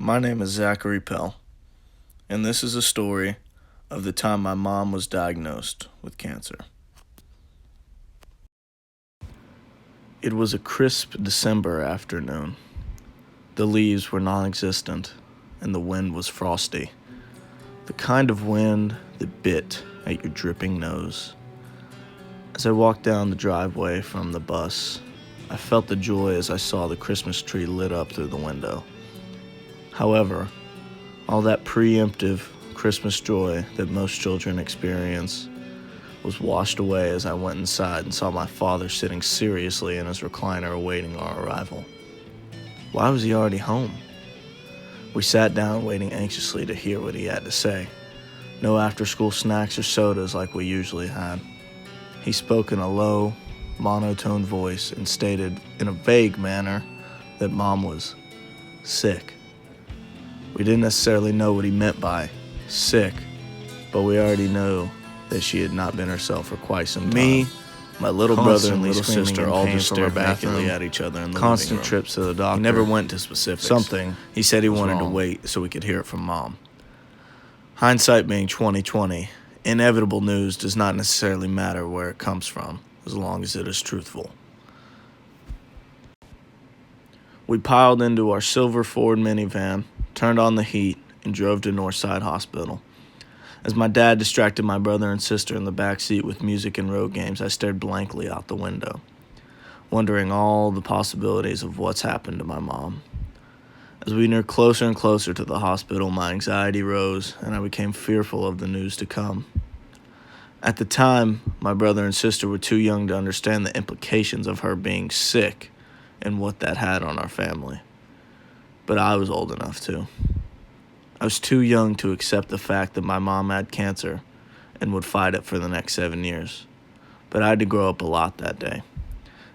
My name is Zachary Pell, and this is a story of the time my mom was diagnosed with cancer. It was a crisp December afternoon. The leaves were non-existent, and the wind was frosty. The kind of wind that bit at your dripping nose. As I walked down the driveway from the bus, I felt the joy as I saw the Christmas tree lit up through the window. However, all that preemptive Christmas joy that most children experience was washed away as I went inside and saw my father sitting seriously in his recliner awaiting our arrival. Why was he already home? We sat down waiting anxiously to hear what he had to say. No after-school snacks or sodas like we usually had. He spoke in a low, monotone voice and stated in a vague manner that Mom was sick. We didn't necessarily know what he meant by sick, but we already know that she had not been herself for quite some time. Me, my little brother and little sister all just stared vacantly at each other in the constant living room. Trips to the doctor. He never went to specifics. He said he wanted to wait so we could hear it from Mom. Hindsight being 20/20, inevitable news does not necessarily matter where it comes from, as long as it is truthful. We piled into our silver Ford minivan, turned on the heat, and drove to Northside Hospital. As my dad distracted my brother and sister in the back seat with music and road games, I stared blankly out the window, wondering all the possibilities of what's happened to my mom. As we neared closer and closer to the hospital, my anxiety rose, and I became fearful of the news to come. At the time, my brother and sister were too young to understand the implications of her being sick and what that had on our family. But I was old enough to. I was too young to accept the fact that my mom had cancer and would fight it for the next 7 years. But I had to grow up a lot that day.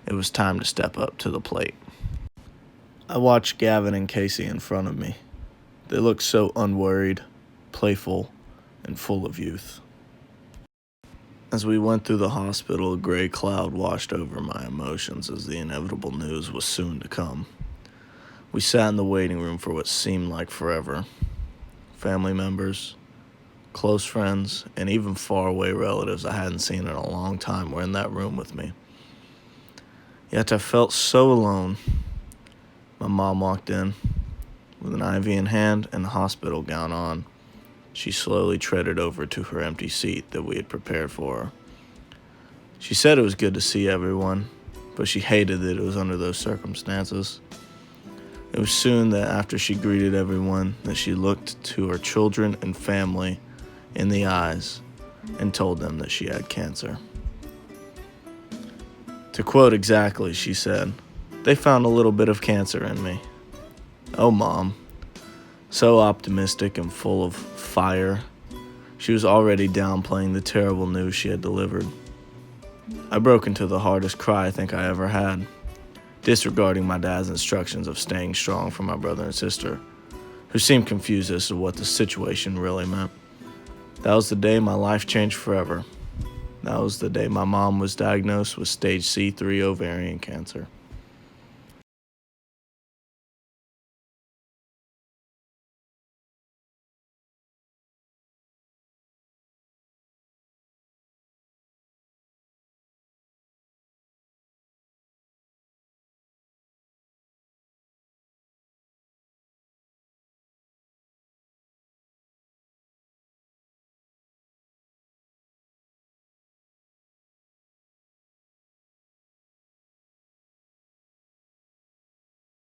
It was time to step up to the plate. I watched Gavin and Casey in front of me. They looked so unworried, playful, and full of youth. As we went through the hospital, a gray cloud washed over my emotions as the inevitable news was soon to come. We sat in the waiting room for what seemed like forever. Family members, close friends, and even faraway relatives I hadn't seen in a long time were in that room with me. Yet I felt so alone. My mom walked in with an IV in hand and a hospital gown on. She slowly treaded over to her empty seat that we had prepared for her. She said it was good to see everyone, but she hated that it was under those circumstances. It was soon that after she greeted everyone that she looked to her children and family in the eyes and told them that she had cancer. To quote exactly, she said, "They found a little bit of cancer in me." Oh, Mom. So optimistic and full of fire. She was already downplaying the terrible news she had delivered. I broke into the hardest cry I think I ever had, disregarding my dad's instructions of staying strong for my brother and sister, who seemed confused as to what the situation really meant. That was the day my life changed forever. That was the day my mom was diagnosed with stage C3 ovarian cancer.